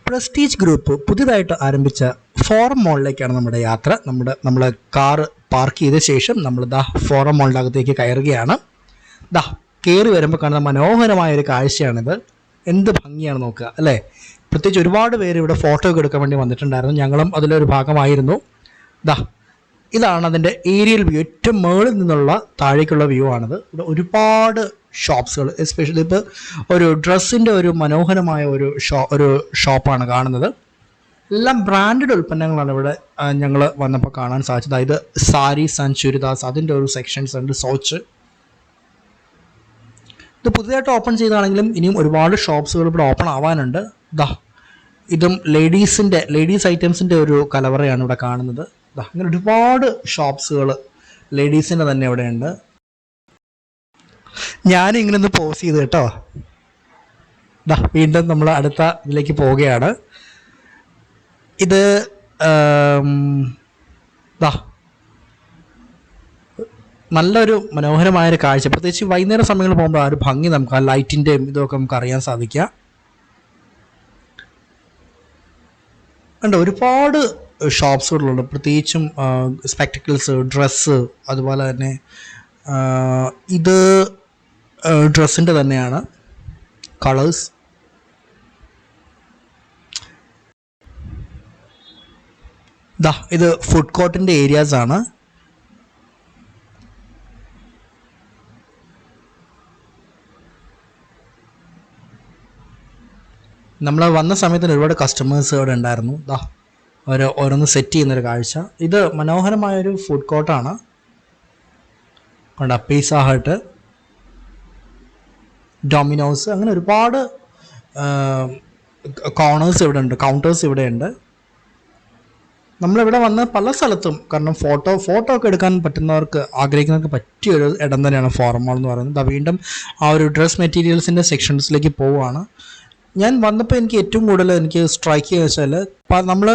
Prestige group പുതിയതായിട്ട് ആരംഭിച്ച forum മോളിലേക്കാണ് നമ്മുടെ യാത്ര. നമ്മൾ കാറ് പാർക്ക് ചെയ്ത ശേഷം നമ്മൾ ഫോറം മോളിൻ്റെ അകത്തേക്ക് കയറുകയാണ്. കയറി വരുമ്പോൾ കാണുന്ന മനോഹരമായ ഒരു കാഴ്ചയാണിത്. എന്ത് ഭംഗിയാണ് നോക്കുക അല്ലേ. പ്രത്യേകിച്ച് ഒരുപാട് പേര് ഇവിടെ ഫോട്ടോ ഒക്കെ എടുക്കാൻ വേണ്ടി വന്നിട്ടുണ്ടായിരുന്നു. ഞങ്ങളും അതിലൊരു ഭാഗമായിരുന്നു. ഇതാണ് അതിൻ്റെ ഏരിയൽ വ്യൂ. ഏറ്റവും മുകളിൽ നിന്നുള്ള താഴേക്കുള്ള വ്യൂ ആണിത്. ഇവിടെ ഒരുപാട് ഷോപ്സുകൾ, എസ്പെഷ്യലി ഇപ്പോൾ ഒരു ഡ്രസ്സിൻ്റെ ഒരു മനോഹരമായ ഒരു ഷോപ്പാണ് കാണുന്നത്. എല്ലാം ബ്രാൻഡഡ് ഉൽപ്പന്നങ്ങളാണ് ഇവിടെ ഞങ്ങൾ വന്നപ്പോൾ കാണാൻ സാധിച്ചത്. അതായത് സാരീസ് ആൻഡ് ചുരിദാസ്, അതിൻ്റെ ഒരു സെക്ഷൻസ് ഉണ്ട്. സോച്ച് ഇത് പുതിയതായിട്ട് ഓപ്പൺ ചെയ്താണെങ്കിലും ഇനിയും ഒരുപാട് ഷോപ്സുകൾ ഇവിടെ ഓപ്പൺ ആവാനുണ്ട്. ഇതും ലേഡീസ് ഐറ്റംസിൻ്റെ ഒരു കലവറയാണ് ഇവിടെ കാണുന്നത്. അങ്ങനെ ഒരുപാട് ഷോപ്സുകൾ ലേഡീസിൻ്റെ തന്നെ ഇവിടെ ഉണ്ട്. ഞാനിങ്ങനെ ഒന്ന് പോസ് ചെയ്ത് കേട്ടോ. വീണ്ടും നമ്മൾ അടുത്ത ഇതിലേക്ക് പോവുകയാണ്. ഇത് നല്ലൊരു മനോഹരമായൊരു കാഴ്ച. പ്രത്യേകിച്ച് വൈകുന്നേര സമയങ്ങളിൽ പോകുമ്പോൾ ആ ഒരു ഭംഗി നമുക്ക്, ആ ലൈറ്റിൻ്റെയും ഇതൊക്കെ നമുക്ക് അറിയാൻ സാധിക്കുക. ഉണ്ട് ഒരുപാട് ഷോപ്സുകളുണ്ട്. പ്രത്യേകിച്ചും സ്പെക്ടക്കിൾസ്, ഡ്രസ്സ്, അതുപോലെ തന്നെ ഇത് ഡ്രസ്സിൻ്റെ തന്നെയാണ് കളേഴ്സ്. ഇത് ഫുഡ് കോർട്ടിൻ്റെ ഏരിയാസ് ആണ്. നമ്മൾ വന്ന സമയത്തിന് ഒരുപാട് കസ്റ്റമേഴ്സ് ഇവിടെ ഉണ്ടായിരുന്നു. ഓരോന്ന് സെറ്റ് ചെയ്യുന്നൊരു കാഴ്ച. ഇത് മനോഹരമായൊരു ഫുഡ് കോർട്ടാണ്. കണ്ട, പിസ്സ ഹട്ട്, ഡൊമിനോസ്, അങ്ങനെ ഒരുപാട് കോർണേഴ്സ് ഇവിടെ ഉണ്ട്, കൗണ്ടേഴ്സ് ഇവിടെ ഉണ്ട്. നമ്മളിവിടെ വന്ന് പല സ്ഥലത്തും, കാരണം ഫോട്ടോ ഒക്കെ എടുക്കാൻ പറ്റുന്നവർക്ക്, ആഗ്രഹിക്കുന്നവർക്ക് പറ്റിയൊരു ഇടം തന്നെയാണ് ഫോറം മോൾ എന്ന് പറയുന്നത്. വീണ്ടും ആ ഒരു ഡ്രസ് മെറ്റീരിയൽസിൻ്റെ സെക്ഷൻസിലേക്ക് പോവുകയാണ്. ഞാൻ വന്നപ്പോൾ എനിക്ക് ഏറ്റവും കൂടുതൽ സ്ട്രൈക്ക് ചെയ്യുക വെച്ചാൽ, നമ്മൾ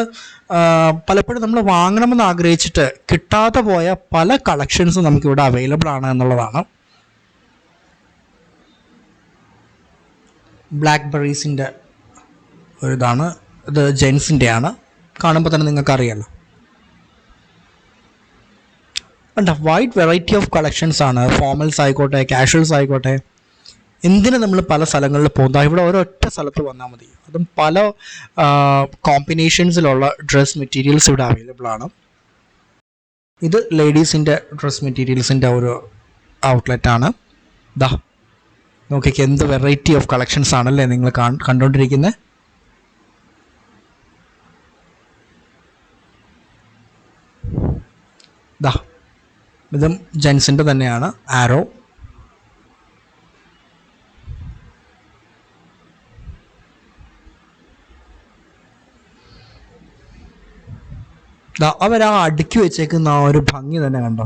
പലപ്പോഴും നമ്മൾ വാങ്ങണമെന്ന് ആഗ്രഹിച്ചിട്ട് കിട്ടാതെ പോയ പല കളക്ഷൻസും നമുക്കിവിടെ അവൈലബിൾ ആണ് എന്നുള്ളതാണ്. ബ്ലാക്ക്ബെറീസിൻ്റെ ഒരിതാണ്. ഇത് ജെൻസിൻ്റെയാണ്. കാണുമ്പോൾ തന്നെ നിങ്ങൾക്ക് അറിയാമല്ലോ. വൈഡ് വെറൈറ്റി ഓഫ് കളക്ഷൻസ് ആണ്. ഫോർമൽസ് ആയിക്കോട്ടെ, കാഷ്വൽസ് ആയിക്കോട്ടെ, എന്തിനു നമ്മൾ പല സ്ഥലങ്ങളിൽ പോകുന്നത്, ഇവിടെ ഒരൊറ്റ സ്ഥലത്ത് വന്നാൽ മതി. അതും പല കോമ്പിനേഷൻസിലുള്ള ഡ്രസ് മെറ്റീരിയൽസ് ഇവിടെ അവൈലബിൾ ആണ്. ഇത് ലേഡീസിൻ്റെ ഡ്രസ് മെറ്റീരിയൽസിൻ്റെ ഒരു ഔട്ട്ലെറ്റാണ്. നോക്കിക്ക് എന്ത് വെറൈറ്റി ഓഫ് കളക്ഷൻസ് ആണല്ലേ നിങ്ങൾ കണ്ടുകൊണ്ടിരിക്കുന്നത്. ഇതും ജെൻസിൻ്റെ തന്നെയാണ്. ആരോ, അവർ ആ അടുക്കി വെച്ചേക്കുന്ന ആ ഒരു ഭംഗി തന്നെ കണ്ടോ.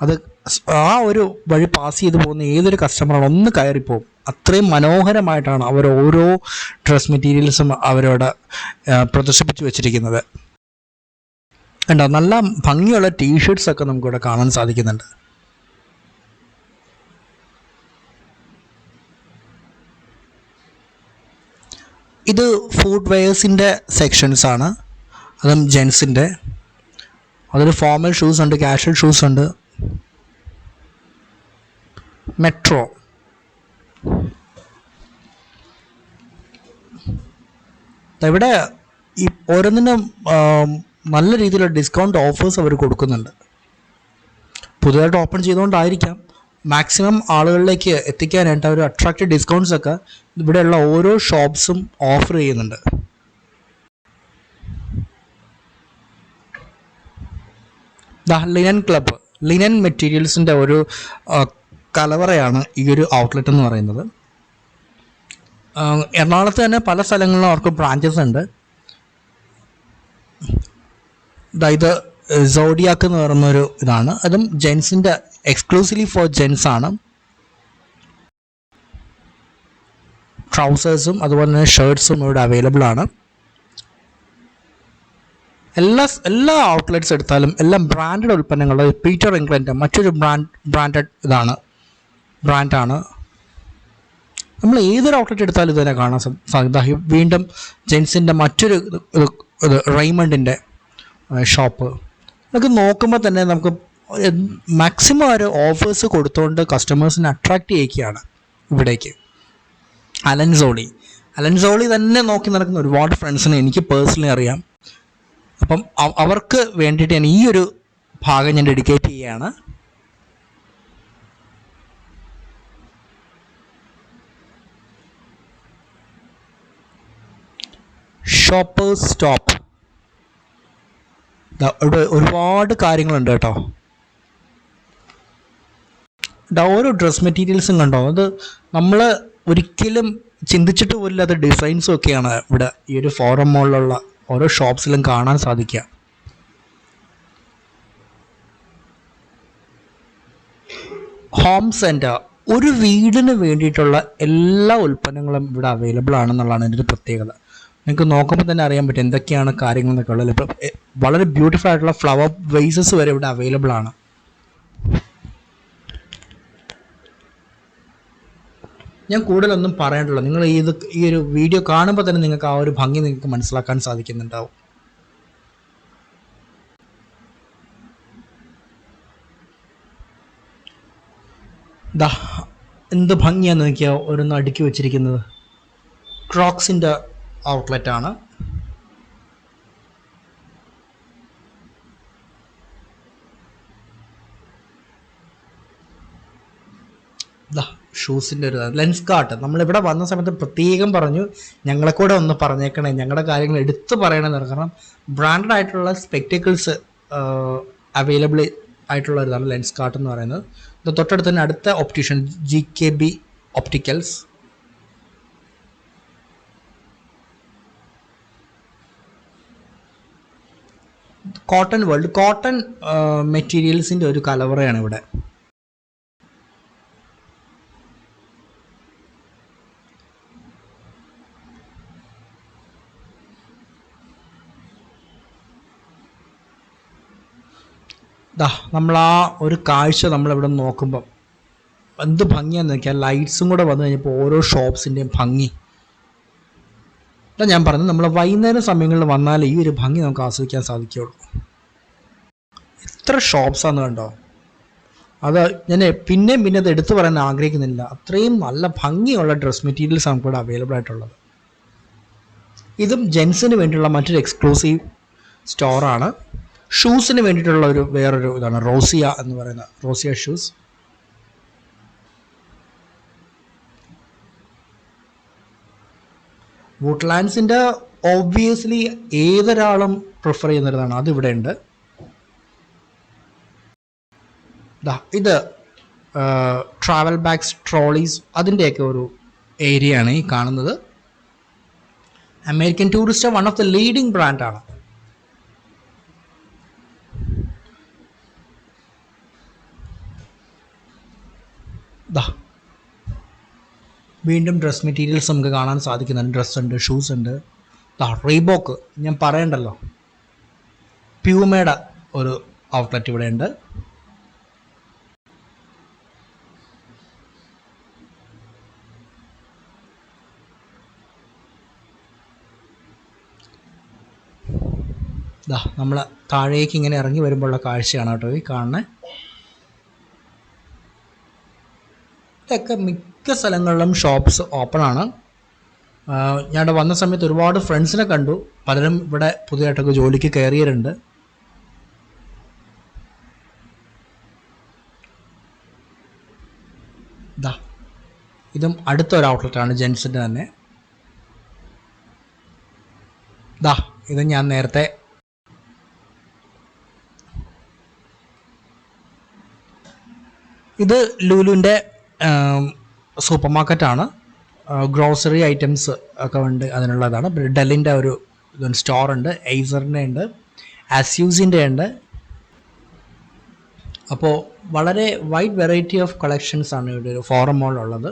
അത് ആ ഒരു വഴി പാസ് ചെയ്ത് പോകുന്ന ഏതൊരു കസ്റ്റമറാണ് ഒന്ന് കയറിപ്പോവും. അത്രയും മനോഹരമായിട്ടാണ് അവർ ഓരോ ഡ്രസ് മെറ്റീരിയൽസും അവരോട് പ്രദർശിപ്പിച്ച് വെച്ചിരിക്കുന്നത്. കണ്ടോ, നല്ല ഭംഗിയുള്ള ടീഷർട്ട്സൊക്കെ നമുക്കിവിടെ കാണാൻ സാധിക്കുന്നുണ്ട്. ഇത് ഫുഡ് വെയേഴ്സിൻ്റെ സെക്ഷൻസാണ്. അതും ജെൻസിൻ്റെ. അതിൽ ഫോർമൽ ഷൂസ് ഉണ്ട്, കാഷ്വൽ ഷൂസ് ഉണ്ട്. മെട്രോ, ഇവിടെ ഈ ഓരോന്നിനും നല്ല രീതിയിലുള്ള ഡിസ്കൗണ്ട് ഓഫേഴ്സ് അവർ കൊടുക്കുന്നുണ്ട്. പുതുതായിട്ട് ഓപ്പൺ ചെയ്തുകൊണ്ടായിരിക്കാം മാക്സിമം ആളുകളിലേക്ക് എത്തിക്കാനായിട്ട് അവർ അട്രാക്റ്റീവ് ഡിസ്കൗണ്ട്സ് ഒക്കെ ഇവിടെയുള്ള ഓരോ ഷോപ്സും ഓഫർ ചെയ്യുന്നുണ്ട്. ലിനൻ ക്ലബ്ബ്, ലിനൻ മെറ്റീരിയൽസിൻ്റെ ഒരു കലവറയാണ് ഈ ഒരു ഔട്ട്ലെറ്റ് എന്ന് പറയുന്നത്. എറണാകുളത്ത് തന്നെ പല സ്ഥലങ്ങളിലും അവർക്ക് ബ്രാഞ്ചസ് ഉണ്ട്. ഇത് സോഡിയാക്ക് എന്ന് പറയുന്നൊരു ഇതാണ്. അതും ജെൻസിൻ്റെ, എക്സ്ക്ലൂസീവ്ലി ഫോർ ജെൻസ് ആണ്. ട്രൗസേഴ്സും അതുപോലെ തന്നെ ഷർട്ട്സും ഇവിടെ അവൈലബിൾ ആണ്. എല്ലാ ഔട്ട്ലെറ്റ്സ് എടുത്താലും എല്ലാം ബ്രാൻഡഡ് ഉൽപ്പന്നങ്ങൾ. പീറ്റർ ഇംഗ്ലണ്ട് മറ്റൊരു ബ്രാൻഡഡ് ബ്രാൻഡാണ്. നമ്മൾ ഏതൊരു ഔട്ട്ലെറ്റ് എടുത്താലും ഇത് തന്നെ കാണാൻ സാധ്യത. വീണ്ടും ജെൻസിൻ്റെ മറ്റൊരു റൈമണ്ടിൻ്റെ ഷോപ്പ്. നമുക്ക് നോക്കുമ്പോൾ തന്നെ നമുക്ക് മാക്സിമം ഒരു ഓഫേഴ്സ് കൊടുത്തുകൊണ്ട് കസ്റ്റമേഴ്സിനെ അട്രാക്റ്റ് ചെയ്യിക്കുകയാണ് ഇവിടേക്ക്. അലൻസോളി തന്നെ നോക്കി നടക്കുന്ന ഒരുപാട് ഫ്രണ്ട്സിനെ എനിക്ക് പേഴ്സണലി അറിയാം. അപ്പം അവർക്ക് വേണ്ടിയിട്ട് ഞാൻ ഈ ഒരു ഭാഗം ഞാൻ ഡെഡിക്കേറ്റ് ചെയ്യുകയാണ്. Shoppers stop. ഇവിടെ ഒരുപാട് കാര്യങ്ങളുണ്ട് കേട്ടോ. ഓരോ ഡ്രസ് മെറ്റീരിയൽസും കണ്ടോ, അത് നമ്മൾ ഒരിക്കലും ചിന്തിച്ചിട്ട് പോലും അത് ഡിസൈൻസും ഒക്കെയാണ് ഇവിടെ ഈ ഒരു ഫോറം മോളിലുള്ള ഓരോ ഷോപ്സിലും കാണാൻ സാധിക്കുക. ഹോം സെൻറ്റർ, ഒരു വീടിന് വേണ്ടിയിട്ടുള്ള എല്ലാ ഉൽപ്പന്നങ്ങളും ഇവിടെ അവൈലബിൾ ആണെന്നുള്ളതാണ് എൻ്റെ ഒരു പ്രത്യേകത. നിങ്ങൾക്ക് നോക്കുമ്പോൾ തന്നെ അറിയാൻ പറ്റും എന്തൊക്കെയാണ് കാര്യങ്ങൾ എന്നൊക്കെ ഉള്ളത്. ഇപ്പോൾ വളരെ ബ്യൂട്ടിഫുൾ ആയിട്ടുള്ള ഫ്ലവർ വേസസ് വരെ ഇവിടെ അവൈലബിൾ ആണ്. ഞാൻ കൂടുതലൊന്നും പറയേണ്ടല്ലോ, നിങ്ങൾ ഈ ഒരു വീഡിയോ കാണുമ്പോൾ തന്നെ നിങ്ങൾക്ക് ആ ഒരു ഭംഗി നിങ്ങൾക്ക് മനസ്സിലാക്കാൻ സാധിക്കുന്നുണ്ടാവും. എന്ത് ഭംഗിയാണെന്ന് നോക്കിയാൽ ഓരോന്ന് അടുക്കി വെച്ചിരിക്കുന്നത്. ക്രോക്സിൻ്റെ ഔട്ട്ലെറ്റാണ്. ഷൂസിൻ്റെ ഒരു ലെൻസ് കാർട്ട്. നമ്മളിവിടെ വന്ന സമയത്ത് പ്രത്യേകം പറഞ്ഞു ഞങ്ങളെ കൂടെ ഒന്ന് പറഞ്ഞേക്കണേ, ഞങ്ങളുടെ കാര്യങ്ങൾ എടുത്ത് പറയണമെന്ന്. കാരണം ബ്രാൻഡഡ് ആയിട്ടുള്ള സ്പെക്ടിക്കിൾസ് അവൈലബിൾ ആയിട്ടുള്ള ഒരിതാണ് ലെൻസ് കാർട്ട് എന്ന് പറയുന്നത്. ഇത് തൊട്ടടുത്ത് തന്നെ അടുത്ത optician GKB opticals. Cotton world, cotton മെറ്റീരിയൽസിൻ്റെ ഒരു കലവറയാണ് ഇവിടെ. നമ്മൾ ആ ഒരു കാഴ്ച നമ്മളിവിടെ നോക്കുമ്പം എന്ത് ഭംഗിയാണെന്ന് നോക്കിയാൽ ലൈറ്റ്സും കൂടെ വന്നു കഴിഞ്ഞപ്പോൾ ഓരോ ഷോപ്സിൻ്റെയും ഭംഗി. ഞാൻ പറഞ്ഞത് നമ്മൾ വൈകുന്നേരം സമയങ്ങളിൽ വന്നാൽ ഈ ഒരു ഭംഗി നമുക്ക് ആസ്വദിക്കാൻ സാധിക്കുകയുള്ളൂ. എത്ര ഷോപ്സാന്ന് കണ്ടോ. അത് ഞാൻ പിന്നെ അത് എടുത്തു പറയാൻ ആഗ്രഹിക്കുന്നില്ല. അത്രയും നല്ല ഭംഗിയുള്ള ഡ്രസ് മെറ്റീരിയൽസ് നമുക്കിവിടെ അവൈലബിൾ ആയിട്ടുള്ളത്. ഇതും ജെൻസിന് വേണ്ടിയുള്ള മറ്റൊരു എക്സ്ക്ലൂസീവ് സ്റ്റോറാണ്. ഷൂസിന് വേണ്ടിയിട്ടുള്ള വേറൊരു ഇതാണ് റോസിയ എന്ന് പറയുന്ന റോസിയ ഷൂസ്. വുഡ്ലാൻഡ്സിൻ്റെ ഓബ്വിയസ്ലി ഏതൊരാളും പ്രിഫർ ചെയ്യുന്നതാണ്, അതിവിടെ ഉണ്ട്. ഇത് ട്രാവൽ ബാഗ്സ്, ട്രോളീസ്, അതിൻ്റെയൊക്കെ ഒരു ഏരിയയാണ് ഈ കാണുന്നത്. American tourist one of the leading ബ്രാൻഡാണ്. വീണ്ടും ഡ്രസ് മെറ്റീരിയൽസ് നമുക്ക് കാണാൻ സാധിക്കുന്നുണ്ട്. ഡ്രസ്സ് ഉണ്ട്, ഷൂസ് ഉണ്ട്. റീബോക്ക് ഞാൻ പറയണ്ടല്ലോ, പ്യൂമയുടെ ഒരു ഔട്ട്ലെറ്റ് ഇവിടെ ഉണ്ട്. നമ്മൾ താഴേക്ക് ഇങ്ങനെ ഇറങ്ങി വരുമ്പോഴുള്ള കാഴ്ചയാണ് കേട്ടോ ഈ കാണുന്നത്. ഇതൊക്കെ മിക്ക സ്ഥലങ്ങളിലും ഷോപ്സ് ഓപ്പൺ ആണ്. ഞാൻ ഇവിടെ വന്ന സമയത്ത് ഒരുപാട് ഫ്രണ്ട്സിനെ കണ്ടു. പലരും ഇവിടെ പുതിയതായിട്ടൊക്കെ ജോലിക്ക് കയറിയവരുണ്ട്. ഇതും അടുത്തൊരു ഔട്ട്ലെറ്റാണ് ജെൻസിൻ്റെ തന്നെ. ഇത് ഞാൻ നേരത്തെ ഇത് ലുലുവിൻ്റെ സൂപ്പർ മാർക്കറ്റാണ്. ഗ്രോസറി ഐറ്റംസ് ഒക്കെ ഉണ്ട്, അതിനുള്ളതാണ്. ഡെല്ലിൻ്റെ ഒരു സ്റ്റോറുണ്ട്, എയ്സറിൻ്റെ ഉണ്ട്, അസ്യൂസിൻ്റെ ഉണ്ട്. അപ്പോൾ വളരെ വൈഡ് വെറൈറ്റി ഓഫ് കളക്ഷൻസ് ആണ് ഇവിടെ ഒരു ഫോറം മോളിലുള്ളത്.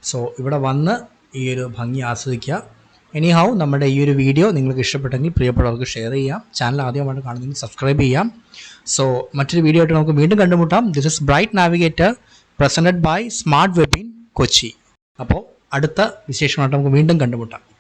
സോ ഇവിടെ വന്ന് ഈ ഒരു ഭംഗി ആസ്വദിക്കുക. എനിഹൗ നമ്മുടെ ഈ ഒരു വീഡിയോ നിങ്ങൾക്ക് ഇഷ്ടപ്പെട്ടെങ്കിൽ പ്രിയപ്പെട്ടവർക്ക് ഷെയർ ചെയ്യാം. ചാനൽ ആദ്യമായിട്ട് കാണുന്നെങ്കിൽ സബ്സ്ക്രൈബ് ചെയ്യാം. സോ മറ്റൊരു വീഡിയോ ആയിട്ട് നമുക്ക് വീണ്ടും കണ്ടുമുട്ടാം. This is Bright Navigator presented by Smart Web in Kochi. അപ്പോൾ അടുത്ത വിശേഷമായിട്ട് നമുക്ക് വീണ്ടും കണ്ടുമുട്ടാം.